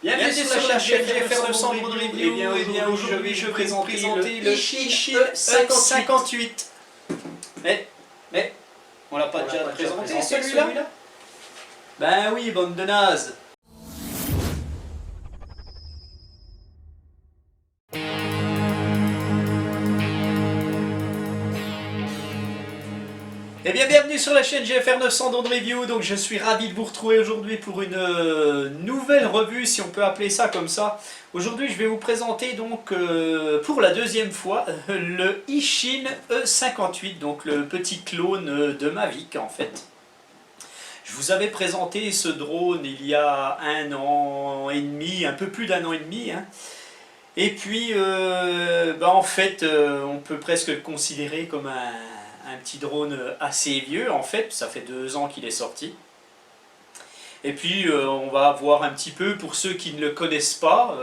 Bienvenue sur la chaîne GFR 900 Drone Review. Et bien aujourd'hui je vais vous présenter le Ishin E58. Mais on l'a pas déjà présenté celui-là? Ben oui, bande de nazes. Eh bien bienvenue sur la chaîne GFR 900 Drone Review. Donc je suis ravi de vous retrouver aujourd'hui pour une nouvelle revue, si on peut appeler ça comme ça. Aujourd'hui je vais vous présenter donc pour la deuxième fois le Ishin E58, donc le petit clone de Mavic en fait. Je vous avais présenté ce drone il y a 1 an et demi, un peu plus d'1 an et demi. Hein. Et puis en fait on peut presque le considérer comme un petit drone assez vieux en fait, ça fait 2 ans qu'il est sorti. Et puis on va voir un petit peu pour ceux qui ne le connaissent pas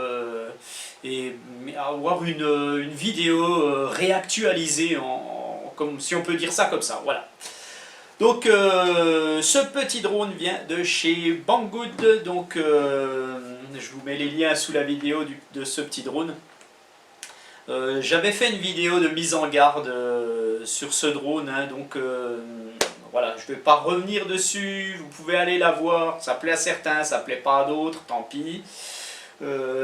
et avoir une vidéo réactualisée, comme, si on peut dire ça comme ça, voilà. Donc ce petit drone vient de chez Banggood, donc je vous mets les liens sous la vidéo de ce petit drone. J'avais fait une vidéo de mise en garde sur ce drone, hein, donc voilà, je ne vais pas revenir dessus, vous pouvez aller la voir, ça plaît à certains, ça plaît pas à d'autres, tant pis.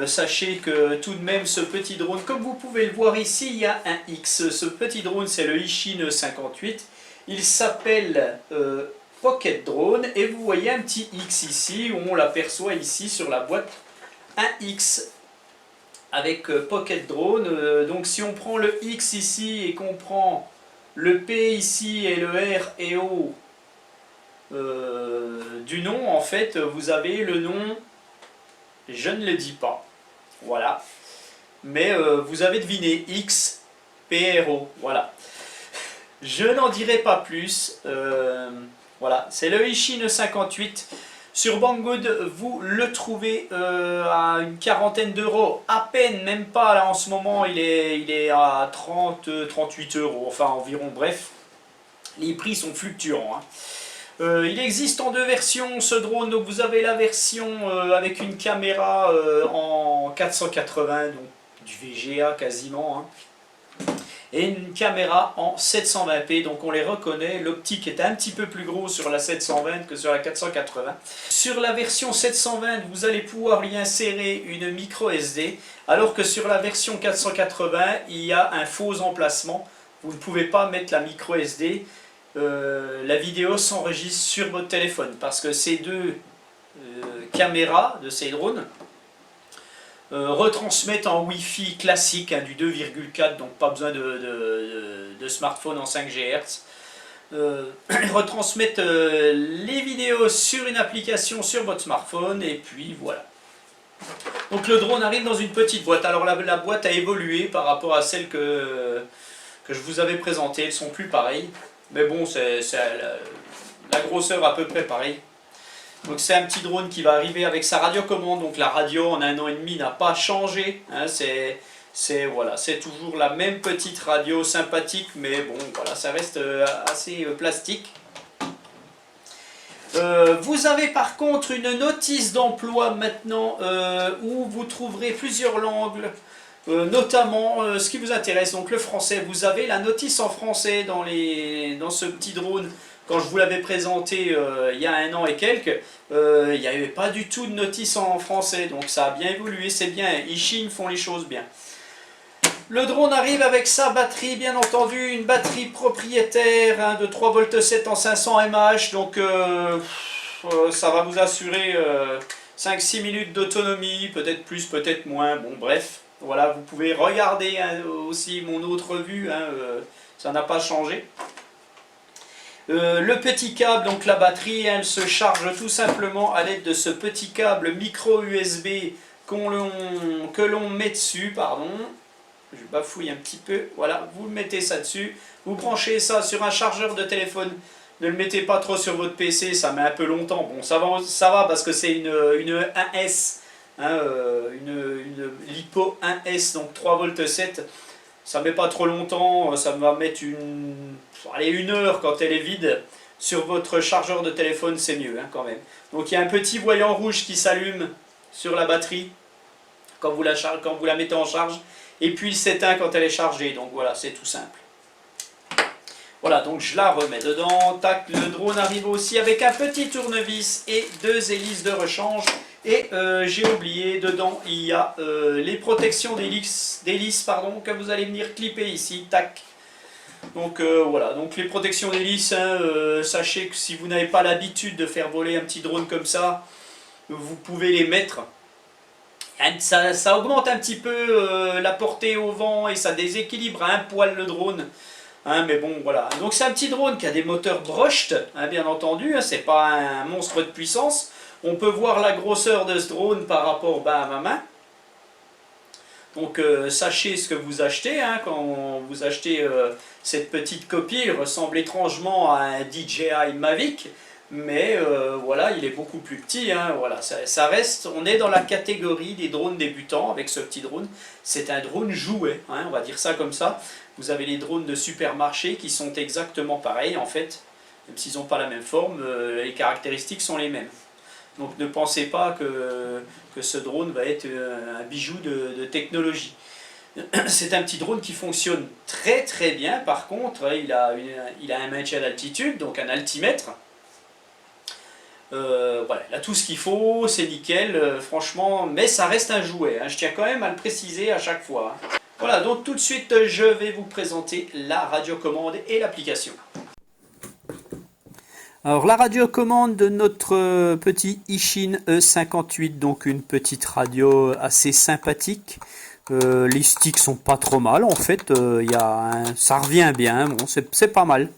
Sachez que tout de même ce petit drone, comme vous pouvez le voir ici, il y a un X. Ce petit drone c'est le Ishin E58, il s'appelle Pocket Drone et vous voyez un petit X ici, où on l'aperçoit ici sur la boîte, un X avec Pocket Drone. Donc si on prend le X ici et qu'on prend le P ici et le R et O du nom, en fait vous avez le nom, je ne le dis pas, voilà, mais vous avez deviné, X, P, R, O, voilà. Je n'en dirai pas plus, voilà, c'est le Ishin E58. Sur Banggood, vous le trouvez à une quarantaine d'euros, à peine, même pas, là en ce moment il est à 38 euros, enfin environ, bref, les prix sont fluctuants. Hein. Il existe en 2 versions ce drone, donc vous avez la version avec une caméra en 480, donc du VGA quasiment, hein, et une caméra en 720p, donc on les reconnaît, l'optique est un petit peu plus gros sur la 720 que sur la 480. Sur la version 720, vous allez pouvoir y insérer une micro SD, alors que sur la version 480, il y a un faux emplacement, vous ne pouvez pas mettre la micro SD, la vidéo s'enregistre sur votre téléphone, parce que ces deux caméras de ces drones retransmettent en Wi-Fi classique, hein, du 2,4, donc pas besoin de smartphone en 5 GHz. Retransmettent les vidéos sur une application sur votre smartphone, et puis voilà. Donc le drone arrive dans une petite boîte. Alors la boîte a évolué par rapport à celle que je vous avais présentée, elles sont plus pareilles, mais bon, c'est la grosseur à peu près pareille. Donc c'est un petit drone qui va arriver avec sa radiocommande, donc la radio en 1 an et demi n'a pas changé, hein, voilà, c'est toujours la même petite radio sympathique, mais bon voilà, ça reste assez plastique. Vous avez par contre une notice d'emploi maintenant où vous trouverez plusieurs langues, notamment ce qui vous intéresse, donc le français. Vous avez la notice en français dans ce petit drone. Quand je vous l'avais présenté il y a 1 an et quelques, il n'y avait pas du tout de notice en français, donc ça a bien évolué, c'est bien, Ishin font les choses bien. Le drone arrive avec sa batterie, bien entendu, une batterie propriétaire, hein, de 3,7 V en 500 mAh, donc ça va vous assurer 5-6 minutes d'autonomie, peut-être plus, peut-être moins, bon bref, voilà, vous pouvez regarder, hein, aussi mon autre revue, hein, ça n'a pas changé. Le petit câble, donc la batterie, elle se charge tout simplement à l'aide de ce petit câble micro USB que l'on met dessus, pardon, je bafouille un petit peu, voilà, vous mettez ça dessus, vous branchez ça sur un chargeur de téléphone, ne le mettez pas trop sur votre PC, ça met un peu longtemps, bon ça va parce que c'est une 1S, hein, une LiPo 1S, donc 3,7 V, ça met pas trop longtemps, ça va mettre allez, 1 heure quand elle est vide. Sur votre chargeur de téléphone, c'est mieux, hein, quand même. Donc il y a un petit voyant rouge qui s'allume sur la batterie quand vous la mettez en charge, et puis il s'éteint quand elle est chargée. Donc voilà, c'est tout simple. Voilà, donc je la remets dedans. Tac, le drone arrive aussi avec un petit tournevis et 2 hélices de rechange. Et j'ai oublié, dedans il y a les protections d'hélices que vous allez venir clipper ici. Tac. Donc voilà, donc les protections d'hélices, hein, sachez que si vous n'avez pas l'habitude de faire voler un petit drone comme ça, vous pouvez les mettre. Ça augmente un petit peu la portée au vent et ça déséquilibre un poil le drone. Hein, mais bon, voilà. Donc c'est un petit drone qui a des moteurs brushed, hein, bien entendu. Hein, c'est pas un monstre de puissance. On peut voir la grosseur de ce drone par rapport à ma main. Donc sachez ce que vous achetez. Hein, quand vous achetez cette petite copie, il ressemble étrangement à un DJI Mavic. Mais voilà, il est beaucoup plus petit. Hein, voilà, ça reste, on est dans la catégorie des drones débutants avec ce petit drone. C'est un drone jouet, hein, on va dire ça comme ça. Vous avez les drones de supermarché qui sont exactement pareils en fait. Même s'ils n'ont pas la même forme, les caractéristiques sont les mêmes. Donc ne pensez pas que ce drone va être un bijou de technologie. C'est un petit drone qui fonctionne très très bien. Par contre, il a un maintien d'altitude, donc un altimètre. Voilà, il a tout ce qu'il faut, c'est nickel, franchement, mais ça reste un jouet, hein, je tiens quand même à le préciser à chaque fois. Hein. Voilà, donc tout de suite, je vais vous présenter la radiocommande et l'application. Alors la radiocommande de notre petit Ishin E58, donc une petite radio assez sympathique. Les sticks sont pas trop mal, en fait, ça revient bien, bon, c'est pas mal.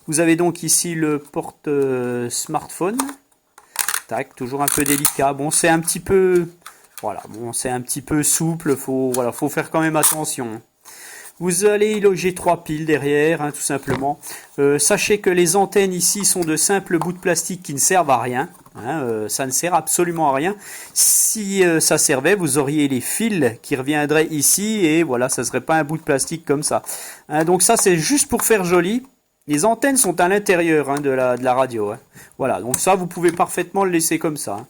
Vous avez donc ici le porte smartphone. Tac, toujours un peu délicat. Bon, c'est un petit peu, voilà, bon, c'est un petit peu souple. Faut faire quand même attention. Vous allez y loger 3 piles derrière, hein, tout simplement. Sachez que les antennes ici sont de simples bouts de plastique qui ne servent à rien. Hein, ça ne sert absolument à rien. Si ça servait, vous auriez les fils qui reviendraient ici et voilà, ça serait pas un bout de plastique comme ça. Hein, donc ça, c'est juste pour faire joli. Les antennes sont à l'intérieur, hein, de la radio. Hein. Voilà, donc ça, vous pouvez parfaitement le laisser comme ça. Hein.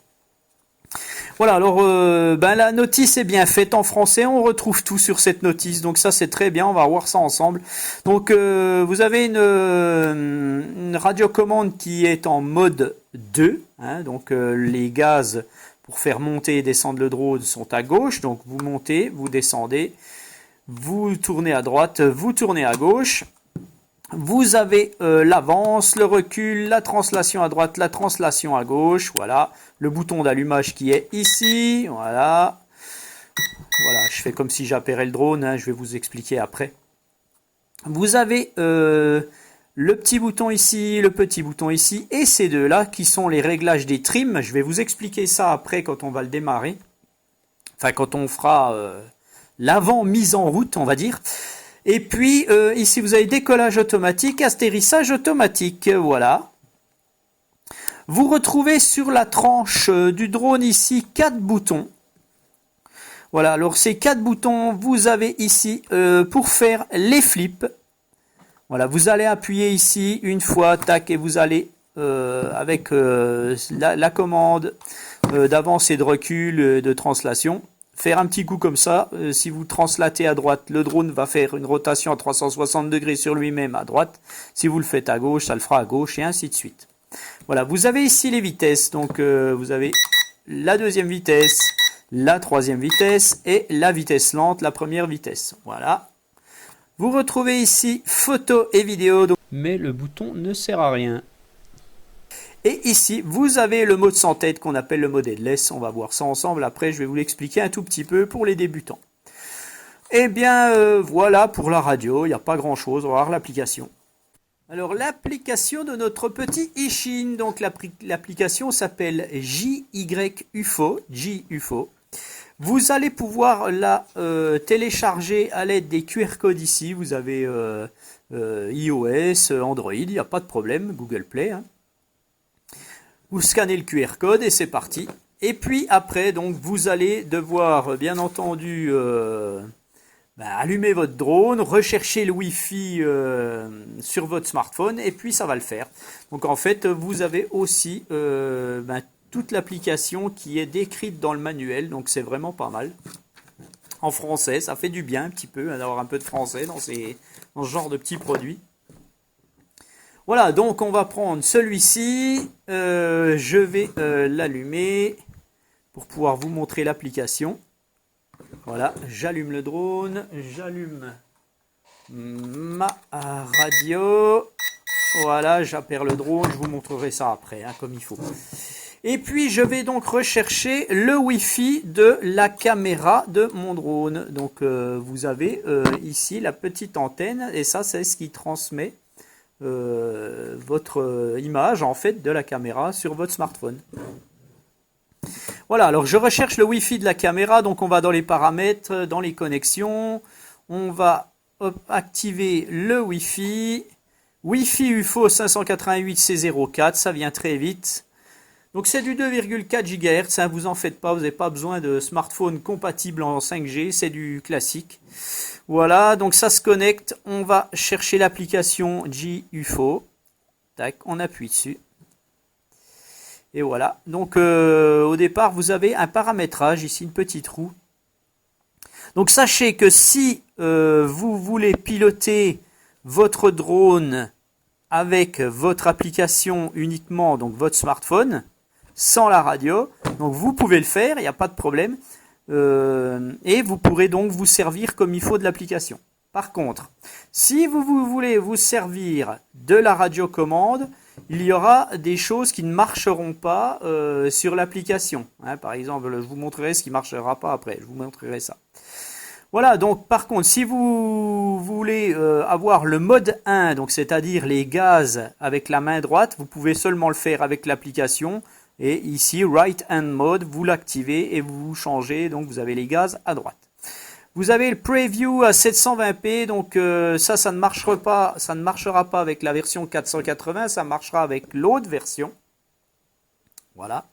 Voilà, alors la notice est bien faite en français. On retrouve tout sur cette notice. Donc ça, c'est très bien. On va voir ça ensemble. Donc, vous avez une radiocommande qui est en mode 2. Hein, donc, les gaz pour faire monter et descendre le drone sont à gauche. Donc, vous montez, vous descendez, vous tournez à droite, vous tournez à gauche. Vous avez l'avance, le recul, la translation à droite, la translation à gauche. Voilà, le bouton d'allumage qui est ici. Voilà, je fais comme si j'appairais le drone. Hein, je vais vous expliquer après. Vous avez le petit bouton ici, le petit bouton ici, et ces deux-là qui sont les réglages des trims. Je vais vous expliquer ça après quand on va le démarrer. Enfin, quand on fera l'avant mise en route, on va dire. Et puis, ici, vous avez décollage automatique, atterrissage automatique. Voilà. Vous retrouvez sur la tranche du drone ici 4 boutons. Voilà, alors ces 4 boutons, vous avez ici pour faire les flips. Voilà, vous allez appuyer ici une fois, tac, et vous allez avec la commande d'avance et de recul, de translation. Faire un petit coup comme ça, si vous translatez à droite, le drone va faire une rotation à 360 degrés sur lui-même à droite. Si vous le faites à gauche, ça le fera à gauche et ainsi de suite. Voilà, vous avez ici les vitesses. Donc vous avez la deuxième vitesse, la troisième vitesse et la vitesse lente, la première vitesse. Voilà. Vous retrouvez ici photo et vidéo. Mais le bouton ne sert à rien. Et ici, vous avez le mode sans tête qu'on appelle le mode headless. On va voir ça ensemble. Après, je vais vous l'expliquer un tout petit peu pour les débutants. Eh bien, voilà pour la radio. Il n'y a pas grand-chose. On va voir l'application. Alors, l'application de notre petit Ishin. Donc, l'application s'appelle JYUFO. JUFO. Vous allez pouvoir la télécharger à l'aide des QR codes ici. Vous avez iOS, Android. Il n'y a pas de problème. Google Play, hein. Vous scannez le QR code et c'est parti. Et puis après, donc vous allez devoir, bien entendu, allumer votre drone, rechercher le Wi-Fi sur votre smartphone et puis ça va le faire. Donc en fait, vous avez aussi toute l'application qui est décrite dans le manuel, donc c'est vraiment pas mal. En français, ça fait du bien un petit peu d'avoir un peu de français dans ce genre de petits produits. Voilà, donc on va prendre celui-ci, je vais l'allumer pour pouvoir vous montrer l'application. Voilà, j'allume le drone, j'allume ma radio. Voilà, j'appelle le drone, je vous montrerai ça après, hein, comme il faut. Et puis je vais donc rechercher le Wi-Fi de la caméra de mon drone. Donc vous avez ici la petite antenne et ça c'est ce qui transmet votre image en fait de la caméra sur votre smartphone. Voilà, alors je recherche le Wi-Fi de la caméra, donc on va dans les paramètres, dans les connexions, on va activer le Wi-Fi. Wi-Fi UFO 588C04, ça vient très vite. Donc c'est du 2,4 GHz, hein, vous en faites pas, vous n'avez pas besoin de smartphone compatible en 5G, c'est du classique. Voilà, donc ça se connecte, on va chercher l'application GUFO. Tac, on appuie dessus. Et voilà, donc au départ vous avez un paramétrage, ici une petite roue. Donc sachez que si vous voulez piloter votre drone avec votre application uniquement, donc votre smartphone, sans la radio, donc vous pouvez le faire, il n'y a pas de problème, et vous pourrez donc vous servir comme il faut de l'application. Par contre, si vous voulez vous servir de la radiocommande, il y aura des choses qui ne marcheront pas sur l'application. Hein, par exemple, je vous montrerai ce qui ne marchera pas après, je vous montrerai ça. Voilà, donc par contre, si vous voulez avoir le mode 1, donc c'est-à-dire les gaz avec la main droite, vous pouvez seulement le faire avec l'application. Et ici, Right Hand Mode, vous l'activez et vous changez, donc vous avez les gaz à droite. Vous avez le Preview à 720p, donc ça ne marchera pas avec la version 480, ça marchera avec l'autre version. Voilà.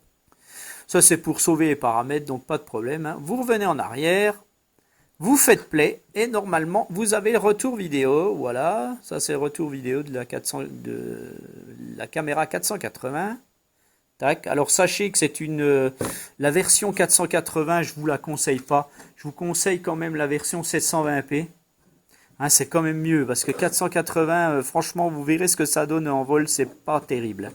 Ça c'est pour sauver les paramètres, donc pas de problème. Hein. Vous revenez en arrière. Vous faites play et normalement vous avez le retour vidéo. Voilà, ça c'est le retour vidéo de la caméra 480. Tac. Alors sachez que c'est la version 480, je vous la conseille pas. Je vous conseille quand même la version 720p. Hein, c'est quand même mieux parce que 480, franchement, vous verrez ce que ça donne en vol, c'est pas terrible.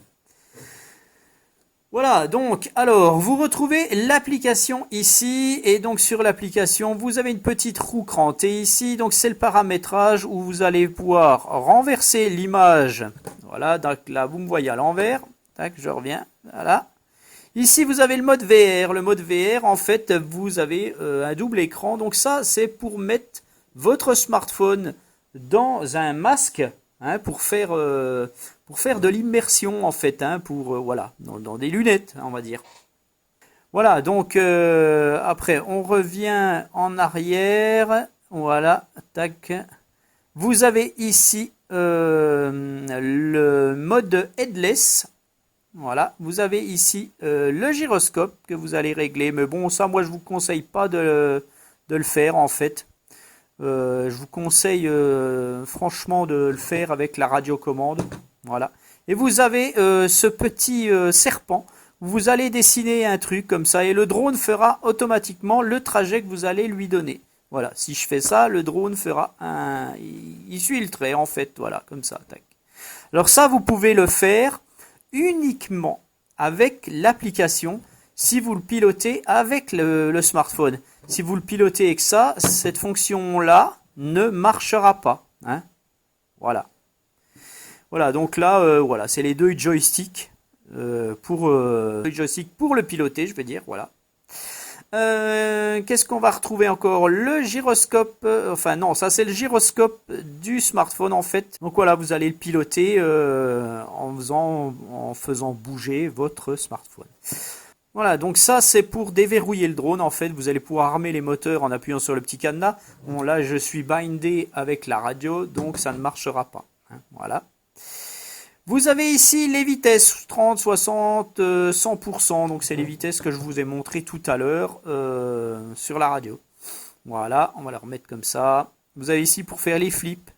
Voilà, donc, alors, vous retrouvez l'application ici, et donc sur l'application, vous avez une petite roue crantée ici, donc c'est le paramétrage où vous allez pouvoir renverser l'image. Voilà, donc là, vous me voyez à l'envers, tac, je reviens, voilà. Ici, vous avez le mode VR. Le mode VR, en fait, vous avez un double écran, donc ça, c'est pour mettre votre smartphone dans un masque, hein, pour faire de l'immersion en fait, hein, voilà, dans des lunettes, on va dire. Voilà, donc après on revient en arrière, voilà, tac. Vous avez ici le mode headless. Voilà, vous avez ici le gyroscope que vous allez régler, mais bon, ça moi je vous conseille pas de le faire en fait. Je vous conseille franchement de le faire avec la radiocommande. Voilà. Et vous avez ce petit serpent. Vous allez dessiner un truc comme ça et le drone fera automatiquement le trajet que vous allez lui donner. Voilà. Si je fais ça, le drone fera il suit le trait en fait. Voilà, comme ça. Tac. Alors ça, vous pouvez le faire uniquement avec l'application si vous le pilotez avec le smartphone. Si vous le pilotez avec ça, cette fonction-là ne marchera pas. Hein, voilà. Voilà, donc là, voilà, c'est les deux joysticks pour le piloter, je veux dire, voilà. Qu'est-ce qu'on va retrouver encore? Le gyroscope, enfin non, ça c'est le gyroscope du smartphone en fait. Donc voilà, vous allez le piloter en faisant bouger votre smartphone. Voilà, donc ça c'est pour déverrouiller le drone en fait. Vous allez pouvoir armer les moteurs en appuyant sur le petit cadenas. Bon là, je suis bindé avec la radio, donc ça ne marchera pas. Hein, voilà. Vous avez ici les vitesses 30, 60, 100%, donc c'est les vitesses que je vous ai montré tout à l'heure sur la radio. Voilà, on va la remettre comme ça. Vous avez ici pour faire les flips,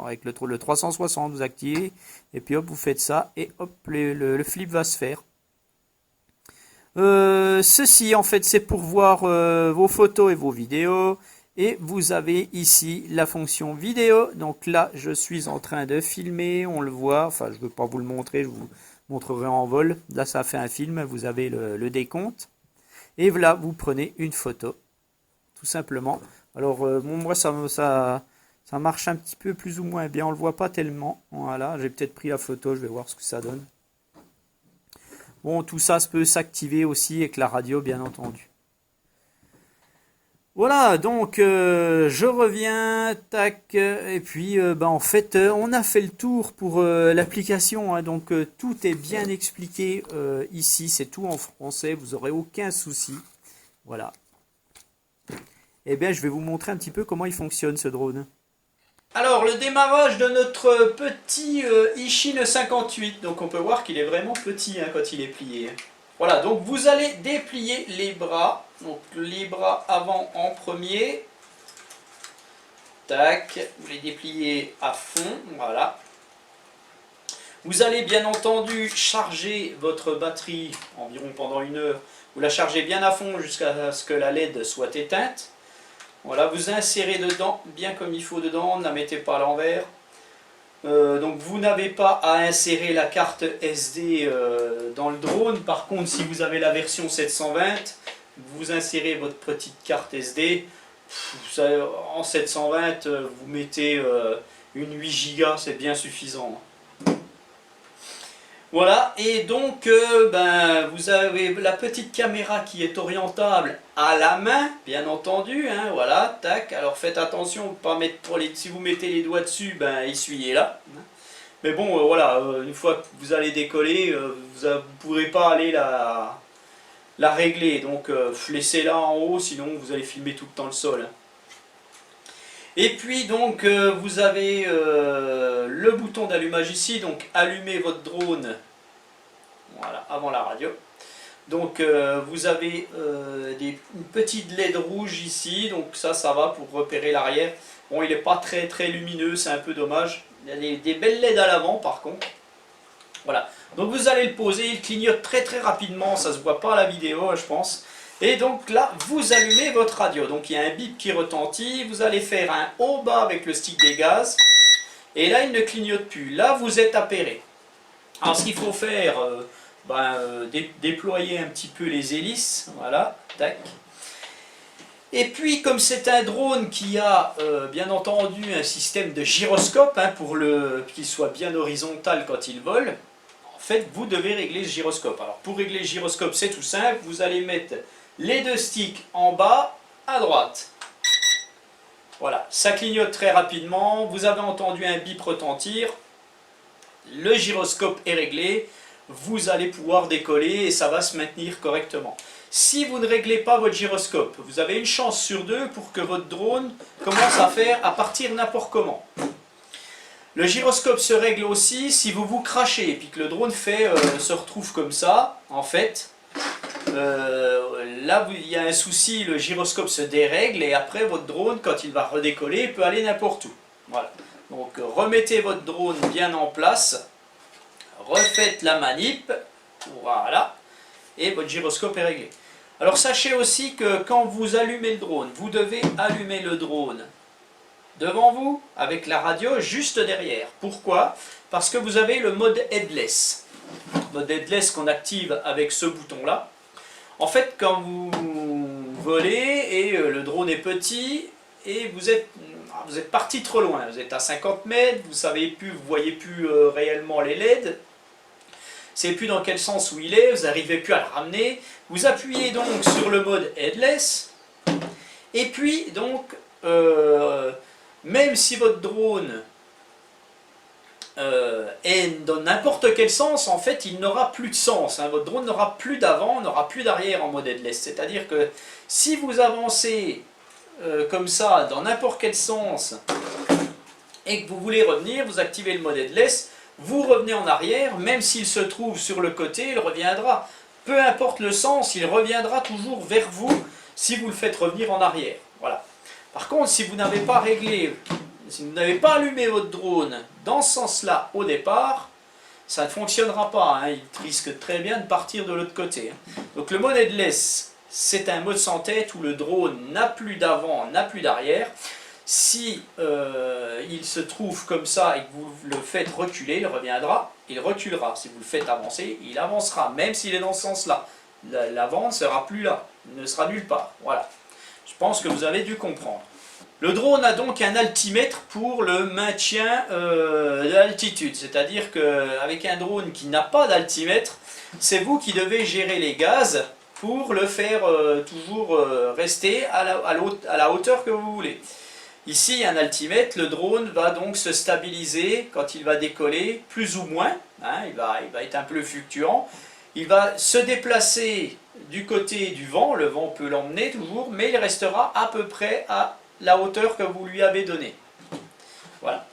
avec le 360, vous activez, et puis hop, vous faites ça, et hop, le flip va se faire. Ceci en fait c'est pour voir vos photos et vos vidéos. Et vous avez ici la fonction vidéo. Donc là je suis en train de filmer, on le voit. Enfin je ne veux pas vous le montrer, je vous montrerai en vol. Là ça fait un film, vous avez le décompte. Et là vous prenez une photo. Tout simplement. Alors bon, moi ça marche un petit peu plus ou moins bien. On ne le voit pas tellement. Voilà, j'ai peut-être pris la photo, je vais voir ce que ça donne. Bon, tout ça peut s'activer aussi avec la radio, bien entendu. Voilà, donc je reviens, tac, et puis en fait, on a fait le tour pour l'application, hein, donc tout est bien expliqué ici, c'est tout en français, vous n'aurez aucun souci. Voilà. Eh bien, je vais vous montrer un petit peu comment il fonctionne ce drone. Alors, le démarrage de notre petit Ishin 58. Donc, on peut voir qu'il est vraiment petit hein, quand il est plié. Voilà, donc vous allez déplier les bras. Donc, les bras avant en premier. Tac, vous les dépliez à fond. Voilà. Vous allez bien entendu charger votre batterie environ pendant 1 heure. Vous la chargez bien à fond jusqu'à ce que la LED soit éteinte. Voilà, vous insérez dedans, bien comme il faut dedans, ne la mettez pas à l'envers. Donc vous n'avez pas à insérer la carte SD dans le drone. Par contre, si vous avez la version 720, vous insérez votre petite carte SD. En 720, vous mettez une 8 Go, c'est bien suffisant. Voilà, et donc vous avez la petite caméra qui est orientable à la main, bien entendu, hein, voilà, tac, alors faites attention, pas mettre si vous mettez les doigts dessus, essuyez-la. Mais bon, voilà, une fois que vous allez décoller, vous ne pourrez pas aller la régler, donc laissez-la en haut, sinon vous allez filmer tout le temps le sol. Et puis donc vous avez le bouton d'allumage ici, donc allumez votre drone, voilà, avant la radio. Donc vous avez une petite LED rouge ici, donc ça va pour repérer l'arrière. Bon, il n'est pas très lumineux, c'est un peu dommage. Il y a des belles LED à l'avant par contre. Voilà, donc vous allez le poser, il clignote très rapidement, ça se voit pas à la vidéo je pense. Et donc là, vous allumez votre radio. Donc il y a un bip qui retentit. Vous allez faire un haut-bas avec le stick des gaz. Et là, il ne clignote plus. Là, vous êtes appairé. Alors ce qu'il faut faire, déployer un petit peu les hélices. Voilà, tac. Et puis, comme c'est un drone qui a bien entendu un système de gyroscope, hein, pour qu'il soit bien horizontal quand il vole, en fait, vous devez régler ce gyroscope. Alors pour régler le gyroscope, c'est tout simple. Vous allez mettre les 2 sticks en bas, à droite. Voilà, ça clignote très rapidement. Vous avez entendu un bip retentir. Le gyroscope est réglé. Vous allez pouvoir décoller et ça va se maintenir correctement. Si vous ne réglez pas votre gyroscope, vous avez une chance sur 2 pour que votre drone commence à faire à partir n'importe comment. Le gyroscope se règle aussi si vous vous crachez et puis que le drone se retrouve comme ça, en fait. Là il y a un souci, le gyroscope se dérègle et après votre drone, quand il va redécoller, peut aller n'importe où. Voilà. Donc remettez votre drone bien en place, refaites la manip, voilà, et votre gyroscope est réglé. Alors sachez aussi que quand vous allumez le drone, vous devez allumer le drone devant vous avec la radio juste derrière. Pourquoi? Parce que vous avez le mode headless. Mode headless qu'on active avec ce bouton là. En fait, quand vous volez et le drone est petit et vous êtes parti trop loin, vous êtes à 50 mètres, vous voyez plus réellement les LED, vous ne savez plus dans quel sens où il est, vous n'arrivez plus à le ramener, vous appuyez donc sur le mode headless et puis donc même si votre drone est dans n'importe quel sens, en fait il n'aura plus de sens, hein. Votre drone n'aura plus d'avant, n'aura plus d'arrière en mode headless, c'est à dire que si vous avancez comme ça dans n'importe quel sens et que vous voulez revenir, vous activez le mode headless, vous revenez en arrière, même s'il se trouve sur le côté, il reviendra, peu importe le sens, il reviendra toujours vers vous si vous le faites revenir en arrière. Voilà. Par contre, si vous n'avez pas réglé, si vous n'avez pas allumé votre drone dans ce sens-là au départ, ça ne fonctionnera pas, hein. Il risque très bien de partir de l'autre côté. Donc le mode headless, c'est un mode sans tête où le drone n'a plus d'avant, n'a plus d'arrière. Si il se trouve comme ça et que vous le faites reculer, il reviendra, il reculera. Si vous le faites avancer, il avancera, même s'il est dans ce sens-là. L'avant ne sera plus là, il ne sera nulle part. Voilà. Je pense que vous avez dû comprendre. Le drone a donc un altimètre pour le maintien de l'altitude. C'est-à-dire qu'avec un drone qui n'a pas d'altimètre, c'est vous qui devez gérer les gaz pour le faire toujours rester à la hauteur que vous voulez. Ici, un altimètre, le drone va donc se stabiliser quand il va décoller, plus ou moins. Hein, il va être un peu fluctuant. Il va se déplacer du côté du vent, le vent peut l'emmener toujours, mais il restera à peu près à la hauteur que vous lui avez donnée. Voilà.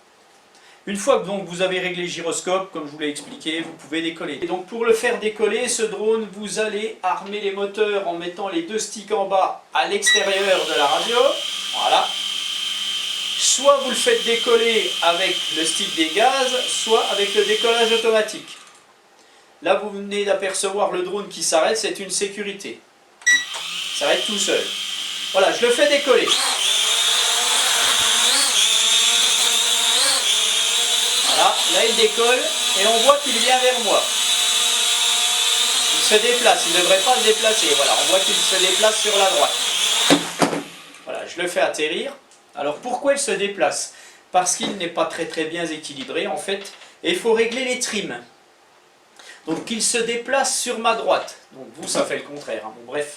Une fois que donc vous avez réglé le gyroscope, comme je vous l'ai expliqué, vous pouvez décoller. Et donc pour le faire décoller, ce drone, vous allez armer les moteurs en mettant les 2 sticks en bas à l'extérieur de la radio. Voilà. Soit vous le faites décoller avec le stick des gaz, soit avec le décollage automatique. Là, vous venez d'apercevoir le drone qui s'arrête, c'est une sécurité. Il s'arrête tout seul. Voilà, je le fais décoller. Voilà, là il décolle et on voit qu'il vient vers moi. Il se déplace, il ne devrait pas se déplacer. Voilà, on voit qu'il se déplace sur la droite. Voilà, je le fais atterrir. Alors pourquoi il se déplace? Parce qu'il n'est pas très bien équilibré en fait, et il faut régler les trims. Donc il se déplace sur ma droite, donc vous ça fait le contraire, hein. Bon, bref,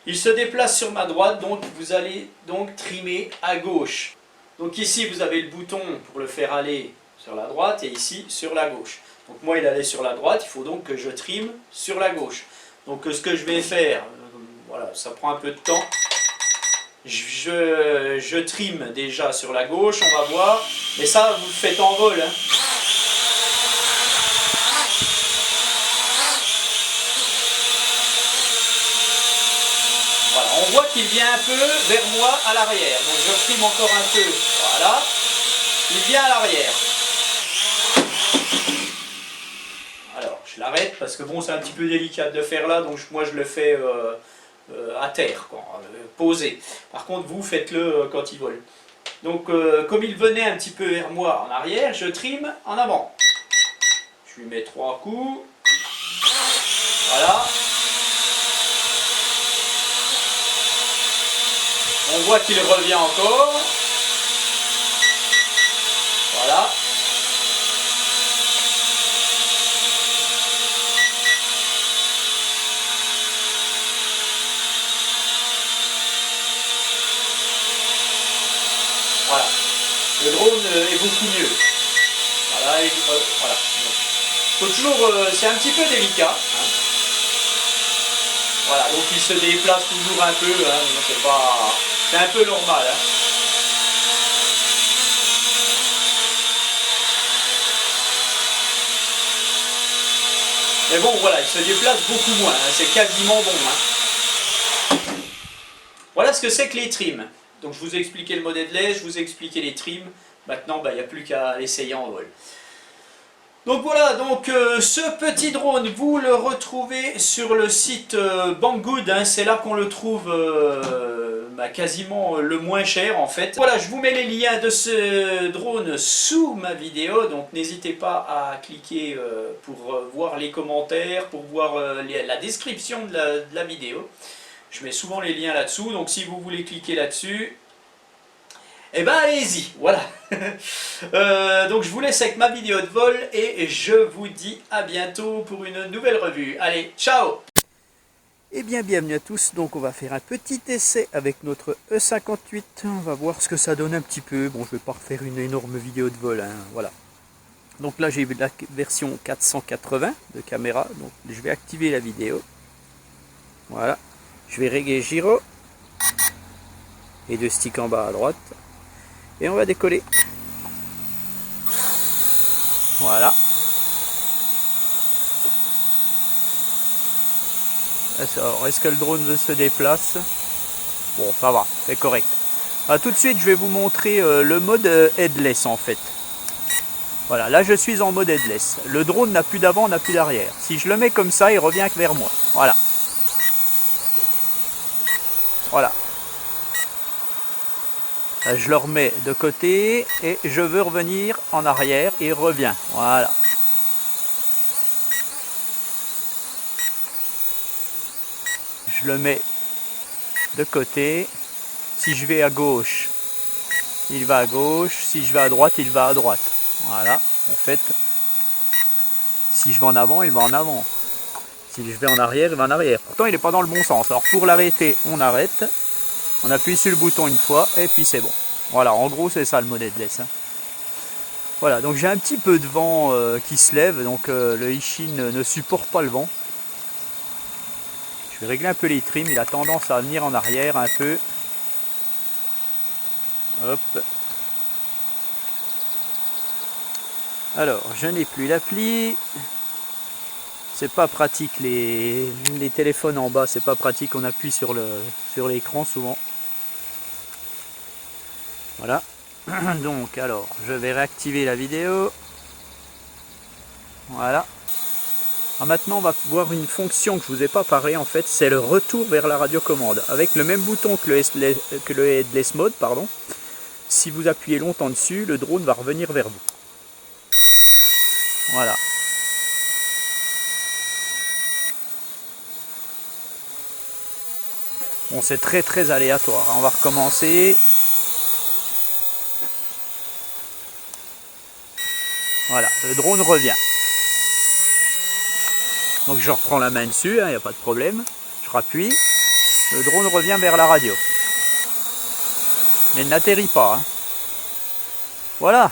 il se déplace sur ma droite, donc vous allez donc trimer à gauche. Donc ici vous avez le bouton pour le faire aller sur la droite, et ici sur la gauche. Donc moi il allait sur la droite, il faut donc que je trime sur la gauche. Donc ce que je vais faire, voilà, ça prend un peu de temps. Je trime déjà sur la gauche, on va voir, mais ça vous le faites en vol, hein. Voilà, on voit qu'il vient un peu vers moi à l'arrière, donc je trime encore un peu, voilà, il vient à l'arrière. Alors je l'arrête parce que bon c'est un petit peu délicat de faire là, donc moi je le fais à terre, quoi, posé. Par contre vous faites-le quand il vole. Donc comme il venait un petit peu vers moi en arrière, je trime en avant. Je lui mets 3 coups. Voilà. On voit qu'il revient encore. Voilà. Voilà, le drone est beaucoup mieux. Voilà, voilà. Faut toujours, c'est un petit peu délicat. Hein. Voilà, donc il se déplace toujours un peu. Hein, c'est un peu normal. Hein. Mais bon, voilà, il se déplace beaucoup moins. Hein, c'est quasiment bon. Hein. Voilà ce que c'est que les trims. Donc je vous ai expliqué le mode headless, je vous ai expliqué les trims. Maintenant, il n'y a plus qu'à l'essayer en vol. Donc voilà, donc ce petit drone, vous le retrouvez sur le site Banggood, hein, c'est là qu'on le trouve quasiment le moins cher en fait. Voilà, je vous mets les liens de ce drone sous ma vidéo, donc n'hésitez pas à cliquer pour voir les commentaires, pour voir la description de la vidéo. Je mets souvent les liens là-dessous, donc si vous voulez cliquer là-dessus, eh ben allez-y, voilà. Donc je vous laisse avec ma vidéo de vol et je vous dis à bientôt pour une nouvelle revue. Allez, ciao! Eh bien, bienvenue à tous. Donc on va faire un petit essai avec notre E58. On va voir ce que ça donne un petit peu. Bon, je vais pas refaire une énorme vidéo de vol, hein, voilà. Donc là, j'ai la version 480 de caméra. Donc je vais activer la vidéo. Voilà. Je vais régler gyro. Et 2 sticks en bas à droite. Et on va décoller. Voilà. Alors, est-ce que le drone se déplace? Bon, ça va, c'est correct. Alors, tout de suite, je vais vous montrer le mode headless en fait. Voilà, là je suis en mode headless. Le drone n'a plus d'avant, n'a plus d'arrière. Si je le mets comme ça, il revient que vers moi. Voilà. Voilà. Là, je le remets de côté et je veux revenir en arrière et il revient. Voilà. Je le mets de côté. Si je vais à gauche, il va à gauche. Si je vais à droite, il va à droite. Voilà, en fait, si je vais en avant, il va en avant. Si je vais en arrière, il va en arrière. Pourtant, il n'est pas dans le bon sens. Alors, pour l'arrêter, on arrête. On appuie sur le bouton une fois et puis c'est bon. Voilà, en gros, c'est ça le mode headless. Hein. Voilà, donc j'ai un petit peu de vent qui se lève. Donc, le Ishin ne supporte pas le vent. Je vais régler un peu les trims. Il a tendance à venir en arrière un peu. Hop. Alors, je n'ai plus l'appli. C'est pas pratique, les téléphones en bas, c'est pas pratique, on appuie sur l'écran souvent. Voilà. Donc, alors, je vais réactiver la vidéo. Voilà. Alors maintenant, on va voir une fonction que je vous ai pas parlé, en fait, c'est le retour vers la radiocommande. Avec le même bouton que le headless mode, pardon. Si vous appuyez longtemps dessus, le drone va revenir vers vous. Voilà. Bon, c'est très aléatoire. On va recommencer. Voilà, le drone revient. Donc je reprends la main dessus, il n'y a pas de problème. Je rappuie. Le drone revient vers la radio. Mais il n'atterrit pas. Hein. Voilà.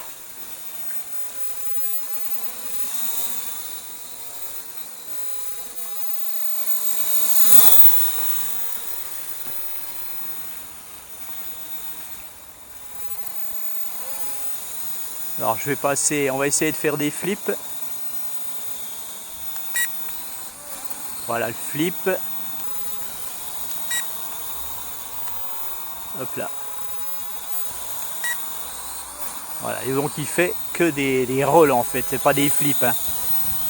Alors je vais passer, on va essayer de faire des flips. Voilà le flip. Hop là. Voilà, et donc il fait que des rolls en fait, c'est pas des flips. Hein.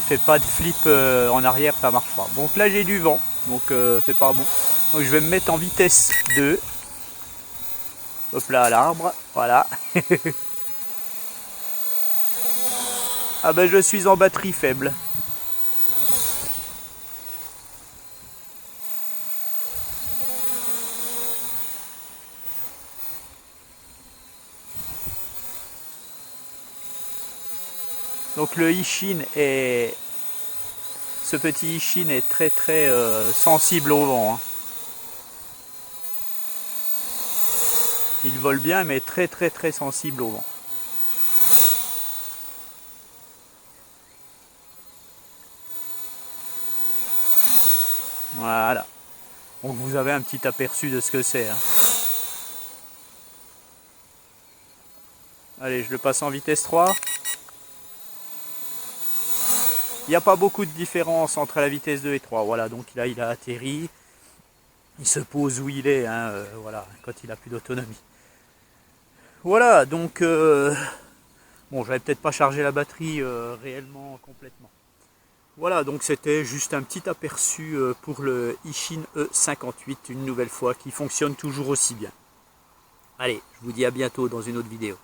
Il fait pas de flip en arrière, ça marche pas. Donc là j'ai du vent, donc c'est pas bon. Donc je vais me mettre en vitesse 2. Hop là à l'arbre, voilà. Ah ben je suis en batterie faible. Donc le Ishin est... Ce petit Ishin est très sensible au vent. Hein. Il vole bien mais très sensible au vent. Voilà. Donc vous avez un petit aperçu de ce que c'est. Hein. Allez, je le passe en vitesse 3. Il n'y a pas beaucoup de différence entre la vitesse 2 et 3. Voilà, donc là il a atterri. Il se pose où il est, hein, voilà, quand il n'a plus d'autonomie. Voilà, donc bon, j'avais peut-être pas chargé la batterie réellement complètement. Voilà, donc c'était juste un petit aperçu pour le Ishin E58, une nouvelle fois, qui fonctionne toujours aussi bien. Allez, je vous dis à bientôt dans une autre vidéo.